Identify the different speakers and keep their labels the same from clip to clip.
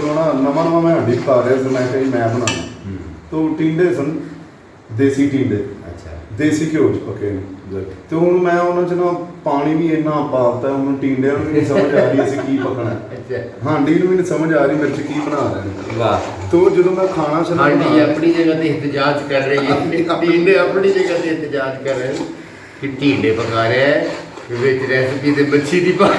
Speaker 1: को ना नवा नवा मैं हांडी पका रहा ਸੀ मैं कही मैं बनाना तो टिंडे सन देसी टिंडे
Speaker 2: अच्छा
Speaker 1: देसी घ्यो च पके ने ਤੇ ਹੁਣ ਮੈਂ ਉਹਨਾਂ ਚ ਨਾ ਪਾਣੀ ਵੀ ਇੰਨਾ ਪਾਤਾ ਹੁਣ ਟਿੰਡਿਆਂ ਨੂੰ ਵੀ ਨਹੀਂ ਸਮਝ ਆ ਰਹੀ ਅਸੀਂ ਕੀ ਪਕਣਾ
Speaker 2: अच्छा
Speaker 1: ਹਾਂਡੀ ਨੂੰ ਵੀ ਨਹੀਂ ਸਮਝ ਆ ਰਹੀ ਮਿਰਚ ਕੀ ਬਣਾ ਰਹੇ ਨੇ
Speaker 2: वाह
Speaker 1: तो ਜਦੋਂ ਮੈਂ ਖਾਣਾ ਸ਼ੁਰੂ
Speaker 2: हांडी अपनी जगह ते एहतजाज कर रही है टींडे अपनी जगह ते एहतजाज कर रहे हैं कि टींडे पका रहे हैं विच रेसिपी ते मच्छी दी पा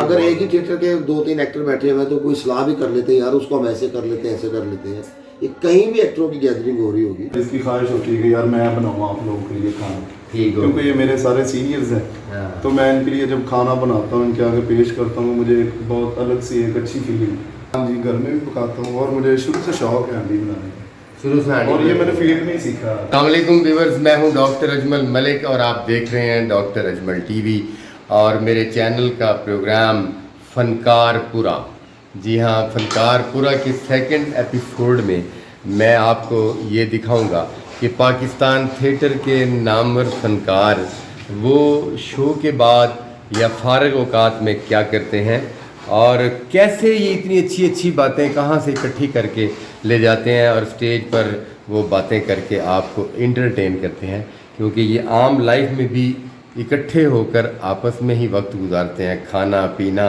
Speaker 3: अगर एक ही थिएटर के 2-3 एक्टर बैठे हुए हैं तो कोई सलाह भी कर लेते हैं यार उसको हम ऐसे कर लेते हैं ऐसे कर लेते हैं ये कहीं भी एक्टरों की गैदरिंग हो रही होगी
Speaker 1: इसकी ख्वाहिश होती है कि यार मैं बनाऊँ आप लोगों के लिए खाना
Speaker 2: ठीक हो
Speaker 1: क्योंकि ये मेरे सारे सीनियर्स हैं
Speaker 2: हाँ।
Speaker 1: तो मैं इनके लिए जब खाना बनाता हूँ इनके आगे पेश करता हूँ मुझे एक बहुत अलग सी एक अच्छी फीलिंग हाँ जी घर में भी पकाता हूँ और मुझे शुरू से शौक है हांडी बनाने का
Speaker 2: शुरू से हांडी
Speaker 1: और ये मैंने फील्ड में ही सीखा
Speaker 2: अस्सलाम वालेकुम व्यूअर्स मैं हूं डॉक्टर अजमल मलिक और आप देख रहे हैं डॉक्टर अजमल टीवी और मेरे चैनल का प्रोग्राम फनकारपुरा। जी हाँ, फनकारपुरा के सेकंड एपिसोड में मैं आपको ये दिखाऊंगा कि पाकिस्तान थिएटर के नामवर फनकार वो शो के बाद या फारग औकात में क्या करते हैं और कैसे ये इतनी अच्छी अच्छी बातें कहाँ से इकट्ठी करके ले जाते हैं और स्टेज पर वो बातें करके आपको इंटरटेन करते हैं, क्योंकि ये आम लाइफ में भी इकट्ठे होकर आपस में ही वक्त गुजारते हैं, खाना पीना,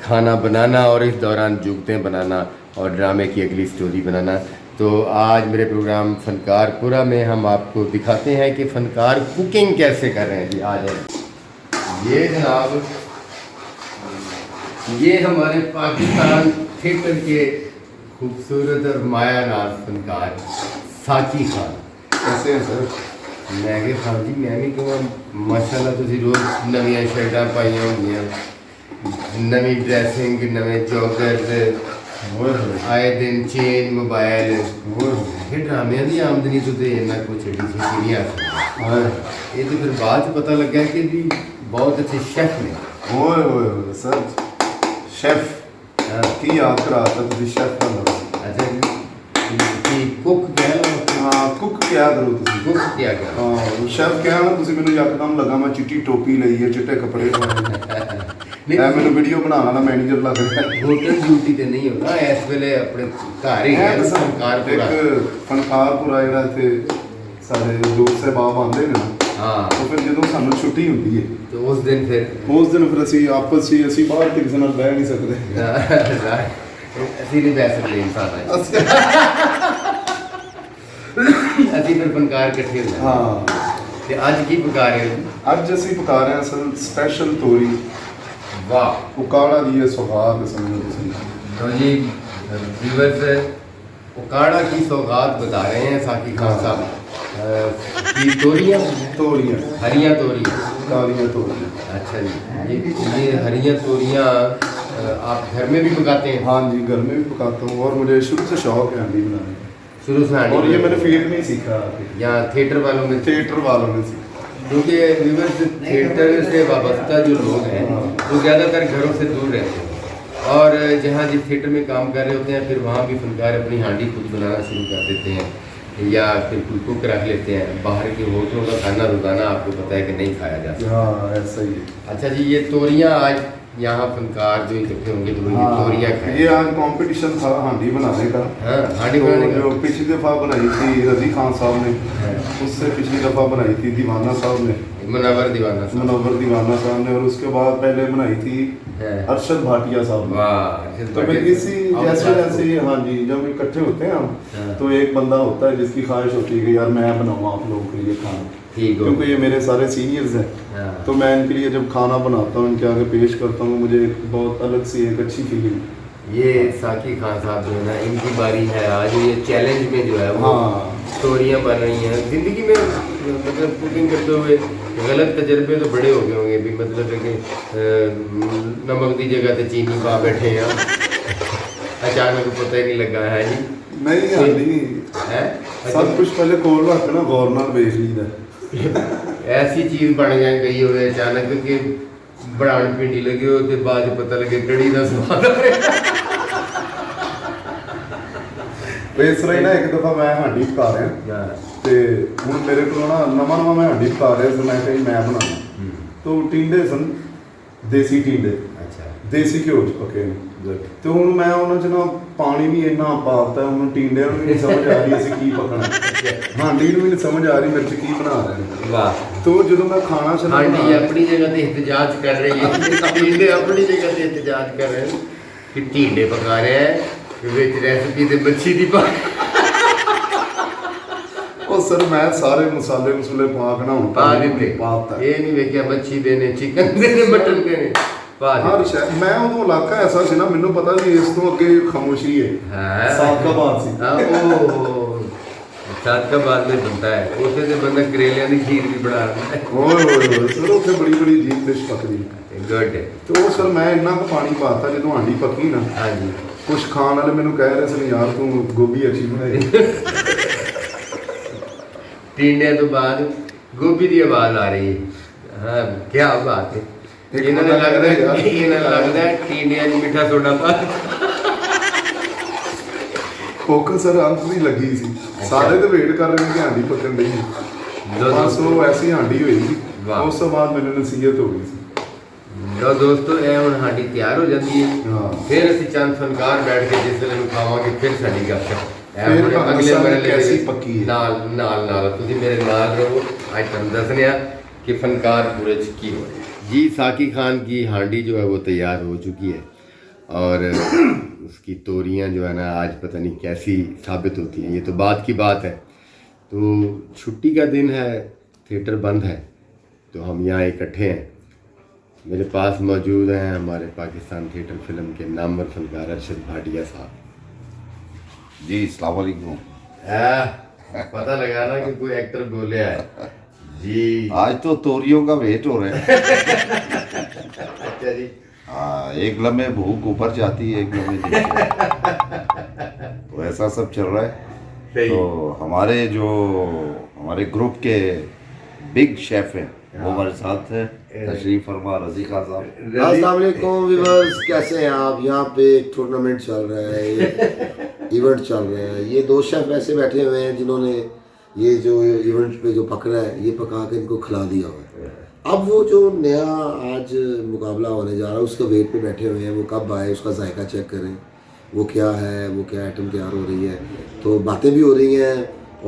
Speaker 2: खाना बनाना और इस दौरान जुगतें बनाना और ड्रामे की अगली स्टोरी बनाना। तो आज मेरे प्रोग्राम फनकारपुरा में हम आपको दिखाते हैं कि फनकार कुकिंग कैसे कर रहे हैं। जी आ जाए। ये जनाब ये हमारे पाकिस्तान थिएटर के खूबसूरत और माया नाज फनकार साकी खान।
Speaker 1: कैसे हैं सर?
Speaker 2: मैं कि खान जी मैं भी कहूँ माशाल्लाह तुसी रोज़ नवीं शर्टां पाइयां होंदियां, नवीं ड्रैसिंग, नवे जॉगर्स, आए दिन चेन मोबाइल ये ड्रामे की आमदनी तो इन्ना कुछ नहीं आ ये तो फिर बाद च पता लगा कि जी बहुत अच्छे शेफ ने।
Speaker 1: ओए ओए ओए सर शेफ की याद कराता तुझे शेफ का नाम।
Speaker 2: अच्छा जी कुक कह लो।
Speaker 1: हाँ कुक क्या करो तुझे
Speaker 2: कुक क्या कर
Speaker 1: हाँ शेफ क्या ना तुझे मैंने यकदम लगा मैं चिट्टी टोपी ली है चिट्टे कपड़े पाए मैं मैंने वीडियो बनाना ना मैनेजर लग रहा है
Speaker 2: होटल ड्यूटी ते नहीं होना इस वेले अपने घर ही है फनकारपुरा।
Speaker 1: एक फनकारपुरा ਜਿਹੜਾ ਇੱਥੇ ਸਾਡੇ ਦੋਸਤ ਸਾਹਿਬਾਬ ਆਉਂਦੇ ਨੇ
Speaker 2: हाँ
Speaker 1: तो फिर ਜਦੋਂ ਸਾਨੂੰ ਛੁੱਟੀ ਹੁੰਦੀ ਹੈ
Speaker 2: तो उस दिन फिर
Speaker 1: ਅਸੀਂ ਆਪਸ ਵਿੱਚ ਅਸੀਂ ਬਾਹਰ ਤੇ ਕਿਸੇ ਨਾਲ ਬਹਿ ਨਹੀਂ ਸਕਦੇ
Speaker 2: ਅਸੀਂ ਨਹੀਂ ਬਹਿ ਸਕਦੇ ਇਨਸਾਨ ਅਸੀਂ ਫਿਰ ਫਨਕਾਰ ਇਕੱਠੇ ਹੁੰਦੇ
Speaker 1: ਹਾਂ
Speaker 2: ਤੇ ਅੱਜ ਕੀ ਪਕਾ ਰਹੇ ਹੋ?
Speaker 1: ਅੱਜ ਅਸੀਂ ਪਕਾ ਰਹੇ ਹਾਂ ਅਸਲ ਸਪੈਸ਼ਲ ਤੋਰੀ
Speaker 2: वाह
Speaker 1: उकाड़ा दी है सौगात समझो तुम।
Speaker 2: तो जी व्यूअर्स उकाड़ा की सौगात बता रहे हैं साकी खान साहब की तोरियाँ
Speaker 1: तोरियाँ
Speaker 2: हरियाँ तोरियाँ
Speaker 1: कालियाँ तोरियाँ।
Speaker 2: अच्छा जी ये हरियाँ तोरियाँ आप घर में भी पकाते हैं?
Speaker 1: हाँ जी घर में भी पकाता हूँ और मुझे शुरू से शौक है हांडी बनाने का
Speaker 2: शुरू से हांडी
Speaker 1: और ये मैंने फील्ड में ही सीखा
Speaker 2: यहाँ थिएटर वालों में
Speaker 1: थिएटर वालों ने सीखा
Speaker 2: क्योंकि व्यूअर्स थिएटर से वाबस्ता जो लोग हैं वो ज़्यादातर घरों से दूर रहते हैं और जहाँ जिस थिएटर में काम कर रहे होते हैं फिर वहाँ भी फनकार अपनी हांडी खुद बनाना शुरू कर देते हैं या फिर कोई कुक रख लेते हैं। बाहर के होटलों का खाना रोज़ाना आपको पता है कि नहीं खाया जाता।
Speaker 1: हाँ ऐसा ही है।
Speaker 2: अच्छा जी ये तोरियाँ आज यहाँ फनकार जो इकट्ठे होंगे तो ये तोरियाँ खाएं।
Speaker 1: ये आज कंपटीशन था हांडी बनाने का।
Speaker 2: हाँ हांडी बनाने का
Speaker 1: जो पिछली दफ़ा बनाई थी रजी खान साहब ने उससे पिछली दफ़ा बनाई थी दीवाना साहब ने
Speaker 2: मुनव्वर दीवाना साहब
Speaker 1: मुनव्वर दीवाना साहब ने और उसके बाद पहले बनाई थी अरशद भाटिया साहब ने।
Speaker 2: वाह
Speaker 1: तो फिर इसी जैसे जैसे हाँ जी जब इकट्ठे होते हैं हम तो एक बंदा होता है जिसकी ख्वाहिश होती है कि यार मैं बनाऊँ आप लोगों के लिए खाना क्योंकि ये मेरे सारे सीनियर्स हैं तो मैं इनके लिए जब खाना बनाता हूँ इनके आगे पेश करता हूँ मुझे एक बहुत अलग सी एक अच्छी फीलिंग।
Speaker 2: ये साकी खान साहब जो है ना इनकी बारी है आज ये चैलेंज में जो है वो स्टोरियाँ बन रही हैं ज़िंदगी में मतलब कुकिंग करते हुए गलत तजर्बे तो बड़े हो गए होंगे भी मतलब है कि नमक की जगह तो चीनी पा बैठे हैं अचानक पता ही नहीं लगा है जी
Speaker 1: नहीं हांडी
Speaker 2: है
Speaker 1: सब कुछ पहले खोल रख ना गौर नाल देख लीदा
Speaker 2: ऐसी चीज़ बन जाए गई हो अचानक कि बनान भिंडी लगे हो तो बाद पता लगे कड़ी का स्वाद
Speaker 1: इस तरह ही ना एक दफ़ा मैं हांडी पका रहा ते हुण मेरे को ना नवा मैं हांडी पका रहा ਸੀ मैं कही मैं बनाना तो टिंडे सन देसी टिंडे
Speaker 2: अच्छा
Speaker 1: देसी घ्यो च पके ने
Speaker 2: गुड।
Speaker 1: ਤੇ ਹੁਣ ਮੈਂ ਉਹਨਾਂ 'ਚ ਨਾ ਪਾਣੀ ਵੀ ਇੰਨਾ ਪਾਤਾ ਉਹਨੂੰ ਟੀਂਡਿਆਂ ਨੂੰ ਵੀ ਨਹੀਂ ਸਮਝ ਆ ਰਹੀ ਅਸੀਂ ਕੀ ਪਕਣਾ ਹਾਂਡੀ ਨੂੰ ਵੀ ਨਹੀਂ ਸਮਝ ਆ ਰਹੀ ਮਿਰਚ ਕੀ ਬਣਾ ਰਹੇ ਨੇ
Speaker 2: वाह।
Speaker 1: तो ਜਦੋਂ ਮੈਂ ਖਾਣਾ ਸ਼ੁਰੂ
Speaker 2: हांडी अपनी जगह पे एहतजाज कर रही है, टींडे अपनी जगह पे एहतजाज कर रहे हैं कि टींडे पका रहे हैं विच रेसिपी ते मच्छी दी पा
Speaker 1: ਉਹ ਸਰ ਮੈਂ ਸਾਰੇ ਮਸਾਲੇ ਮਸੂਲੇ ਪਾ ਕੇ ਨਾ ਹੁਣ
Speaker 2: पा दिते।
Speaker 1: ਪਾਤਾ
Speaker 2: ये नहीं वेख्या मच्छी देने चिकन देने मटन देने पा
Speaker 1: ਹਰ
Speaker 2: दिते।
Speaker 1: ਸ਼ੈ ਮੈਂ ਉਦੋਂ ਇਲਾਕਾ ਐਸਾ ਸੀ ਨਾ ਮੈਨੂੰ ਪਤਾ ਸੀ ਇਸ ਤੋਂ ਅੱਗੇ ਖਾਮੋਸ਼ੀ ਹੈ
Speaker 2: हाँ
Speaker 1: ਸਾਕਾ ਬਾਤ ਸੀ
Speaker 2: हाँ, ओ साथ का बाद में बनता है उसे तो बंदा करेलियां की खीर भी बना रहा है।
Speaker 1: ਓਏ ਹੋਏ ਹੋਏ ਸਰ ਉੱਥੇ ਬੜੀ ਬੜੀ ਅਜੀਬ ਡਿਸ਼ ਪਕਦੀ
Speaker 2: गुड।
Speaker 1: ਤੇ ਉਹ ਸਰ ਮੈਂ ਇੰਨਾ ਕੁ ਪਾਣੀ ਪਾਤਾ ਜਦੋਂ ਹਾਂਡੀ ਪੱਕੀ ਨਾ
Speaker 2: हाँ जी।
Speaker 1: ਕੁਛ ਖਾਣ ਵਾਲੇ ਮੈਨੂੰ ਕਹਿ ਰਹੇ ਸਨ ਯਾਰ ਤੂੰ ਗੋਭੀ ਅੱਛੀ ਬਣਾਈ
Speaker 2: टींडे तो बाद गोभी की आवाज आ रही है। हाँ क्या बात है।
Speaker 1: एक
Speaker 2: इन्होंने
Speaker 1: बंदा
Speaker 2: लगता
Speaker 1: कहता है
Speaker 2: है इन्हें लगता है टींडे च मीठा सोडा पा
Speaker 1: ਭੁੱਖ ਸਰ ਅੰਤ ਦੀ ਲੱਗੀ ਸੀ ਸਾਰੇ ਤੇ ਵੇਟ ਕਰ ਰਹੇ ਨੇ ਕਿ ਹਾਂਡੀ ਪੱਕਣ ਦੀ ਬਸ ਉਹ ਐਸੀ ਹਾਂਡੀ ਹੋਈ ਸੀ
Speaker 2: ਵਾਹ।
Speaker 1: ਉਸ ਤੋਂ ਬਾਅਦ ਮੈਨੂੰ ਨਸੀਹਤ ਹੋ ਗਈ ਸੀ
Speaker 2: लो दोस्तों ये हुण हांडी तैयार हो जाती है
Speaker 1: हाँ।
Speaker 2: फिर ਅਸੀਂ ਚੰਦ ਫਨਕਾਰ ਬੈਠ ਕੇ ਜਿਸ ਵੇਲੇ ਨੂੰ ਖਾਵਾਂਗੇ ਫਿਰ ਸਾਡੀ ਗੱਲਬਾਤ
Speaker 1: ਫਿਰ ਤੁਹਾਨੂੰ
Speaker 2: ਅਗਲੇ
Speaker 1: ਦੱਸਾਂਗੇ
Speaker 2: ਮਰਲੇ
Speaker 1: ਕੈਸੀ
Speaker 2: ਵਿੱਚ
Speaker 1: ਪੱਕੀ ਹੈ।
Speaker 2: ਨਾਲ ਤੁਸੀਂ ਮੇਰੇ ਨਾਲ ਰਹੋ। आज ਤੁਹਾਨੂੰ ਦੱਸਨੇ ਆ कि फनकार पूरे च की हो जी। साकी खान की हांडी जो है वो तैयार हो चुकी है और उसकी तोरियां जो है ना आज पता नहीं कैसी साबित होती हैं, ये तो बात की बात है। तो छुट्टी का दिन है, थिएटर बंद है, तो हम यहाँ इकट्ठे हैं। मेरे पास मौजूद हैं हमारे पाकिस्तान थिएटर फिल्म के नामवर फनकार अरशद भाटिया साहब
Speaker 4: जी। अस्सलाम वालेकुम।
Speaker 2: पता लगा ना कि कोई एक्टर बोले है जी।
Speaker 4: आज तो तोरियों का वेट हो रहा है।
Speaker 2: अच्छा जी।
Speaker 4: हाँ, एक लम्हे भूख ऊपर जाती है, एक लम्हे नीचे। तो ऐसा सब चल रहा है।
Speaker 2: सही।
Speaker 4: तो हमारे ग्रुप के बिग शेफ हैं वो हमारे साथ हैं। तशरीफ फरमा रजी खान साहब।
Speaker 3: अस्सलाम वालेकुम व्यूअर्स, कैसे हैं आप? यहाँ पे एक टूर्नामेंट चल रहा है, इवेंट चल रहा है। ये दो शेफ ऐसे बैठे हुए हैं जिन्होंने ये जो इवेंट पे जो पकड़ा है ये पका के इनको खिला दिया हुआ है। अब वो जो नया आज मुकाबला होने जा रहा है उसका वेट पे बैठे हुए हैं, वो कब आए उसका जायका चेक करें, वो क्या है, वो क्या आइटम तैयार हो रही है। तो बातें भी हो रही हैं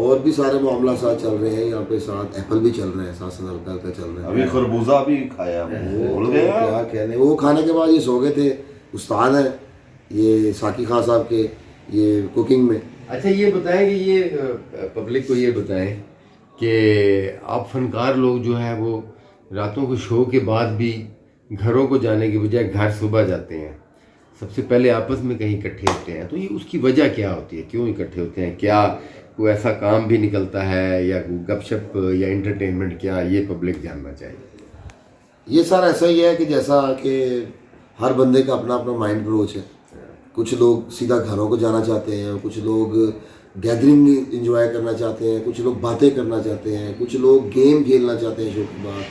Speaker 3: और भी सारे मामला साथ चल रहे हैं। यहाँ पे साथ एप्पल भी चल रहे हैं, साथ साथ हल्का हल्का चल रहा है।
Speaker 4: अभी खरबूजा भी खाया, भूल
Speaker 3: तो
Speaker 4: गए
Speaker 3: क्या कहने, वो खाने के बाद ये सो गए थे। उस्ताद हैं ये साकी खान साहब के ये कुकिंग में।
Speaker 2: अच्छा ये बताएं कि ये पब्लिक को ये बताएं कि आप फनकार लोग जो है वो रातों को शो के बाद भी घरों को जाने के बजाय घर सुबह जाते हैं, सबसे पहले आपस में कहीं इकट्ठे होते हैं, तो ये उसकी वजह क्या होती है, क्यों इकट्ठे होते हैं? क्या कोई ऐसा काम भी निकलता है या गपशप या एंटरटेनमेंट, क्या ये पब्लिक जानना चाहिए।
Speaker 3: ये सर ऐसा ही है कि जैसा कि हर बंदे का अपना अपना माइंड अप्रोच है। कुछ लोग सीधा घरों को जाना चाहते हैं, कुछ लोग गैदरिंग एंजॉय करना चाहते हैं, कुछ लोग बातें करना चाहते हैं, कुछ लोग गेम खेलना चाहते हैं शो के बाद।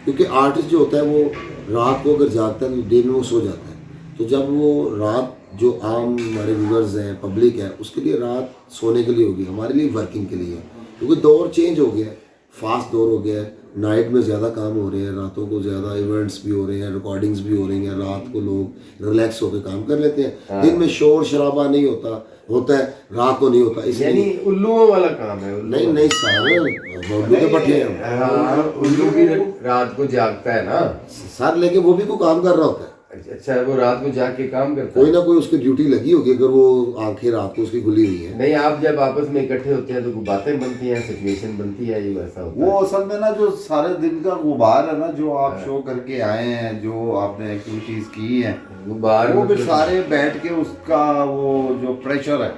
Speaker 3: क्योंकि आर्टिस्ट जो होता है वो रात को अगर जागता है तो दिन में वो सो जाता है। तो जब वो रात जो आम हमारे व्यूअर्स हैं, पब्लिक है, उसके लिए रात सोने के लिए होगी, हमारे लिए वर्किंग के लिए है। क्योंकि दौर चेंज हो गया है, फास्ट दौर हो गया है, नाइट में ज़्यादा काम हो रहे हैं, रातों को ज़्यादा इवेंट्स भी हो रहे हैं, रिकॉर्डिंग्स भी हो रही हैं, रात को लोग रिलैक्स होकर काम कर लेते हैं। दिन में शोर शराबा नहीं होता है, रात को नहीं होता।
Speaker 2: यानी
Speaker 3: इसलिए
Speaker 2: उल्लुओं वाला काम है।
Speaker 3: नहीं सारे उल्लू के पट्टे हैं
Speaker 2: हाँ, उल्लू भी रात को जागता है ना
Speaker 3: सर, लेकिन वो भी कोई काम कर रहा होता है।
Speaker 2: अच्छा वो रात को जाग के काम करता
Speaker 3: कोई ना कोई उसकी ड्यूटी लगी होगी, अगर वो आंखें रात को उसकी खुली हुई है।
Speaker 2: नहीं, आप जब आपस में इकट्ठे होते हैं तो कोई बातें बनती हैं, सिचुएशन बनती है, ये वैसा होता
Speaker 4: वो असल में ना जो सारे दिन का गुबार है ना, जो आप शो करके आए हैं, जो आपने एक्टिविटीज की हैं,
Speaker 2: है। गुबार
Speaker 4: वो भी
Speaker 2: मतलब-
Speaker 4: सारे बैठ के उसका वो जो प्रेशर है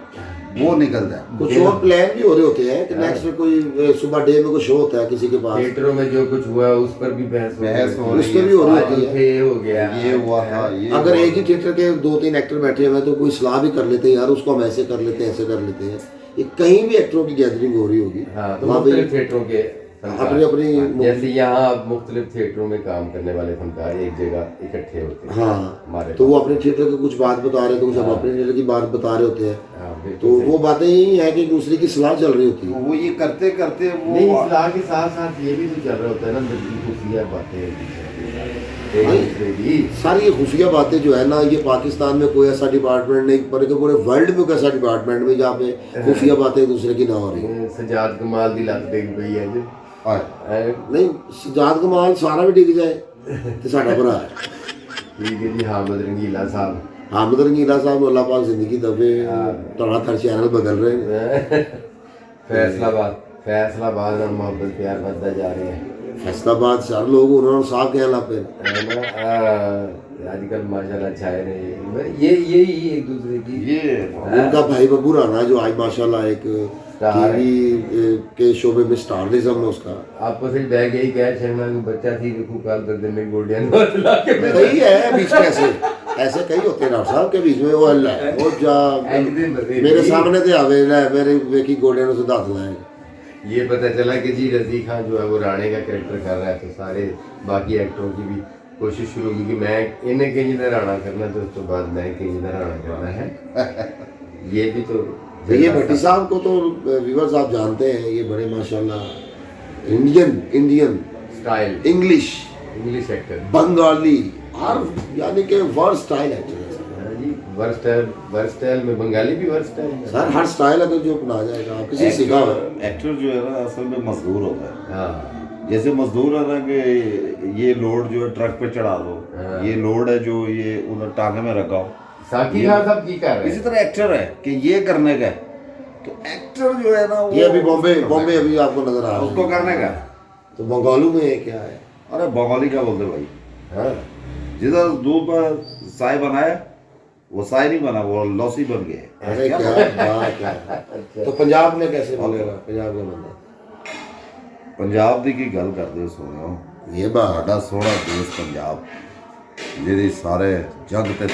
Speaker 4: वो निकलता है।
Speaker 3: कुछ और प्लान भी हो रहे होते हैं कि नेक्स्ट में कोई सुबह डे में कोई शो होता है किसी के पास,
Speaker 2: थिएटरों में जो कुछ हुआ उस पर भी बहस हो रही
Speaker 3: उस पर भी हो रही
Speaker 2: है।
Speaker 3: होती है।
Speaker 2: ये हो गया,
Speaker 4: ये हुआ था, ये
Speaker 3: अगर
Speaker 4: हुआ
Speaker 3: एक ही थिएटर के 2-3 एक्टर बैठे हुए हैं तो कोई सलाह भी कर लेते हैं, यार उसको हम ऐसे कर लेते हैं, ऐसे कर लेते हैं। ये कहीं भी एक्टरों की गैदरिंग हो रही होगी,
Speaker 2: हाँ, तो
Speaker 3: वहाँ पे
Speaker 2: मुख्तलिफ थिएटरों के फनकार,
Speaker 3: अपनी
Speaker 2: जैसे यहाँ आप मुख्तलिफ थिएटरों में काम करने वाले फनकार एक जगह इकट्ठे होते हैं।
Speaker 3: हाँ,
Speaker 2: हमारे
Speaker 3: तो वो अपने थिएटर की कुछ बात बता रहे हैं, तो कुछ हम अपने थिएटर की बात बता रहे होते हैं।
Speaker 2: हाँ,
Speaker 3: तो
Speaker 2: बिल्कुल सही।
Speaker 3: वो बातें यही है कि दूसरे की सलाह चल रही होती है।
Speaker 4: वो ये करते करते
Speaker 2: नहीं,
Speaker 4: वो
Speaker 2: इस्लाह के साथ साथ ये भी तो चल रहा होता है ना, मिलती खुफिया बातें।
Speaker 3: नहीं,
Speaker 2: दूसरे की।
Speaker 3: सारी ये खुफिया बातें जो है ना, ये पाकिस्तान में कोई ऐसा डिपार्टमेंट नहीं, बल्कि पूरे वर्ल्ड में कोई ऐसा डिपार्टमेंट नहीं जहाँ पे खुफिया बातें एक दूसरे की ना हो रही।
Speaker 2: सजाद कमाल दी लत डिग पई है जी।
Speaker 3: नहीं, सजाद कमाल सारा भी डिग जाए तो साडा भरा है।
Speaker 2: ठीक है जी। हामिद रंगीला साहब,
Speaker 3: हामिद रंगीला साहब अल्लाह पाक जिंदगी दबे, धड़ाधड़ चैनल बदल रहे हैं।
Speaker 2: फैसलाबाद में मोहब्बत प्यार बढ़ता जा रहे हैं।
Speaker 3: फैसलाबाद से हर लोग उन्होंने साफ कहने लग पे।
Speaker 2: आजकल माशाल्लाह छाए रहे ये यही एक दूसरे की।
Speaker 4: ये
Speaker 3: उनका भाई बब्बू राना जो आज माशाल्लाह एक टीवी के शोबे में स्टारनिज्म है उसका।
Speaker 2: आपस में बैग यही कह छड़ना कि बच्चा थी देखो काल कर दिन में गोल्डियन ला के
Speaker 3: कई है बीच में ऐसे कई होते हैं डॉक्टर साहब के बीच में। वो अल्लाह वो जा मेरे सामने तो आवे ना मेरे वेखी गोल्डियन से दांत लाए।
Speaker 2: ये पता चला कि जी रज़ी खान जो है वो राणे का कैरेक्टर कर रहा है, तो सारे बाकी एक्टरों की भी कोशिश शुरू की कि मैं इन्हें कहीं जिधर राणा करना, तो उसके बाद मैं कहीं जिधर राणा करना है। ये भी तो
Speaker 3: ये भट्टी साहब को तो व्यूअर्स आप जानते हैं, ये बड़े माशाल्लाह Indian
Speaker 2: style
Speaker 3: English
Speaker 2: actor,
Speaker 3: Bengali, हर यानी कि वर्स स्टाइल एक्टर है
Speaker 2: जी। वर्सटाइल में बंगाली भी वर्सटाइल है
Speaker 3: सर। हर स्टाइल अगर जो अपना जाएगा आप किसी सीखा हो।
Speaker 4: एक्टर जो है ना असल में मजदूर होता है।
Speaker 2: हाँ,
Speaker 4: जैसे मजदूर है ना कि ये लोड जो है ट्रक पे चढ़ा दो, ये लोड है जो ये उधर टांगे में रखा हो।
Speaker 2: साकी खान साहब की कर रहे
Speaker 4: इसी तरह एक्टर है कि ये करने का है। तो एक्टर जो है ना
Speaker 3: ये अभी बॉम्बे अभी आपको नजर आ रहा है
Speaker 4: उसको करने का।
Speaker 3: तो बंगालू में ये क्या है?
Speaker 4: अरे बंगाली क्या बोलते भाई,
Speaker 3: हाँ
Speaker 4: जिधर दूध पर साय बनाया वो साय नहीं बना, वो लौसी बन गया।
Speaker 3: अरे क्या बात है। तो पंजाब में कैसे बोलेगा पंजाब का बंदा?
Speaker 4: पंजाब दी की गल करते सुनो,
Speaker 3: ये बात
Speaker 4: साडा सोहना देश पंजाब जिहदी सारे जग ते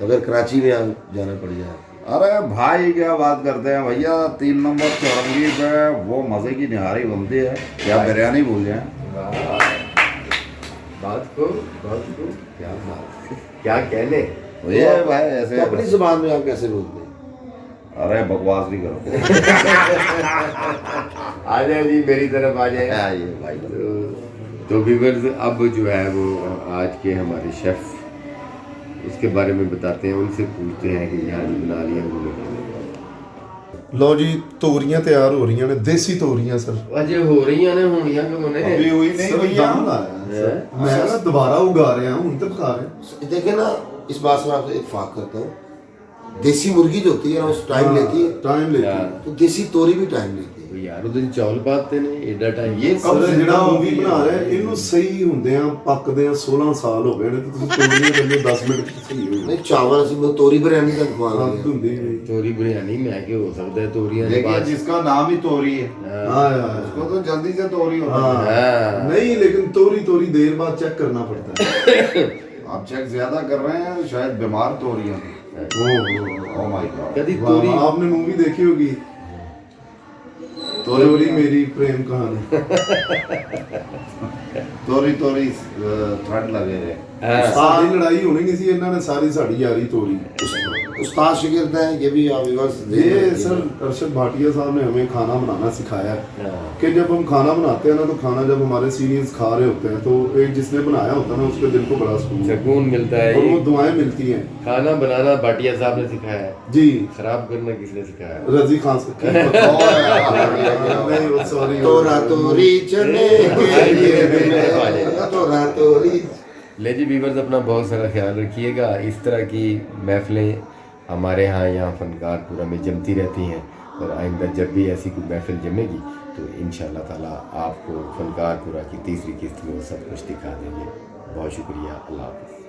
Speaker 3: अगर कराची में जाना पड़ जाए।
Speaker 4: अरे भाई क्या बात करते हैं भैया, 3 नंबर चौरंगी पे वो मजे की निहारी बनती है, क्या बिरयानी भूल जाए।
Speaker 2: बात को क्या बात, क्या कहने।
Speaker 4: तो ये भाई ऐसे
Speaker 3: तो अपनी जुबान में आप कैसे बोलते हैं?
Speaker 4: अरे बकवास नहीं करो।
Speaker 2: आ जाए जी मेरी तरफ आ जाए।
Speaker 4: ये भाई
Speaker 2: तो व्यूअर्स अब जो है वो आज के हमारे शेफ उसके बारे में बताते हैं, उनसे पूछते हैं कि यहाँ बना लिया उन्होंने।
Speaker 1: लो जी ਤੋਰੀਆਂ ਤਿਆਰ ਹੋ ਰਹੀਆਂ ਨੇ, ਦੇਸੀ ਤੋਰੀਆਂ ਸਰ।
Speaker 2: अजय हो रही ने होनियां कि उन्हें
Speaker 4: अभी हुई नहीं
Speaker 1: सर
Speaker 4: भैया।
Speaker 1: दम लाया सर। मैं ना दोबारा उगा रहा हूँ, उन तक खा रहे हैं।
Speaker 3: देखिए ना, इस बात से मैं आपसे इत्तेफाक करता हूँ, देसी मुर्गी जो होती है ना उस टाइम लेती है,
Speaker 1: टाइम लेती है।
Speaker 3: तो देसी तोरी भी टाइम लेती है।
Speaker 2: यार ਉਹਦੇ ਚੌਲ ਪਾਤੇ ਨੇ एडा टाइम।
Speaker 4: ये
Speaker 1: ਸਰ
Speaker 4: सब
Speaker 1: ਜਿਹੜਾ ਮੂਵੀ ਬਣਾ ਰਿਹਾ ਇਹਨੂੰ ਸਹੀ ਹੁੰਦੇ ਆ ਪੱਕਦੇ ਆ 16 ਸਾਲ ਹੋ ਗਏ ਨੇ, ਤੇ ਤੁਸੀਂ ਤੋਰੀਆਂ ਕਹਿੰਦੇ 10 ਮਿੰਟ ਚ ਸਹੀ ਹੋ
Speaker 3: नहीं चावल ਅਸੀਂ मैं तोरी बिरयानी तक खवा
Speaker 1: ਹੱਥ
Speaker 3: लगे।
Speaker 1: ਹੁੰਦੀ ਨਹੀਂ।
Speaker 2: चोरी बिरयानी मैं क्या हो सकता है तोरियां
Speaker 4: देखिए जिसका नाम ही तोरी है
Speaker 1: हाँ यार।
Speaker 4: उसको तो जल्दी से तोरी होता है।
Speaker 1: हाँ नहीं, लेकिन तोरी देर बाद चेक करना पड़ता है।
Speaker 4: आप चेक ज्यादा कर रहे हैं, शायद बीमार तोरियां हैं। Oh my God.
Speaker 2: कभी
Speaker 1: वाह,
Speaker 2: तोरी
Speaker 1: आपने मूवी देखी होगी तोरी मेरी प्रेम कहानी।
Speaker 4: तोरी ठंड लगे रहे।
Speaker 1: सारी लड़ाई होनी नहीं सी, इन्होंने सारी साड़ी यारी तोरी।
Speaker 3: उस्ताद शागिर्द हैं, ये भी आप व्यूअर्स
Speaker 1: ये सर अरशद भाटिया साहब ने हमें खाना बनाना सिखाया कि जब हम खाना बनाते हैं ना, तो खाना जब हमारे सीनियर्स खा रहे होते हैं तो एक जिसने बनाया होता है ना उसके दिल को बड़ा
Speaker 2: सुकून मिलता है
Speaker 1: और वो दुआएं मिलती हैं।
Speaker 2: खाना बनाना भाटिया साहब ने सिखाया है,
Speaker 1: जी
Speaker 2: खराब करना किसने सिखाया?
Speaker 1: रजी खान से। नहीं सॉरी।
Speaker 3: तोरा तोरी चने के लिए तोरा तोरी।
Speaker 2: ले जी व्यूअर्स, अपना बहुत सारा ख्याल रखिएगा। इस तरह की महफिलें हमारे यहाँ फनकारपुरा में जमती रहती हैं, और आइंदा जब भी ऐसी कोई महफिल जमेगी तो इंशाअल्लाह ताला आपको फनकारपुरा की तीसरी किस्त में वो सब कुछ दिखा देंगे। बहुत शुक्रिया, अल्लाह हाफ़िज़।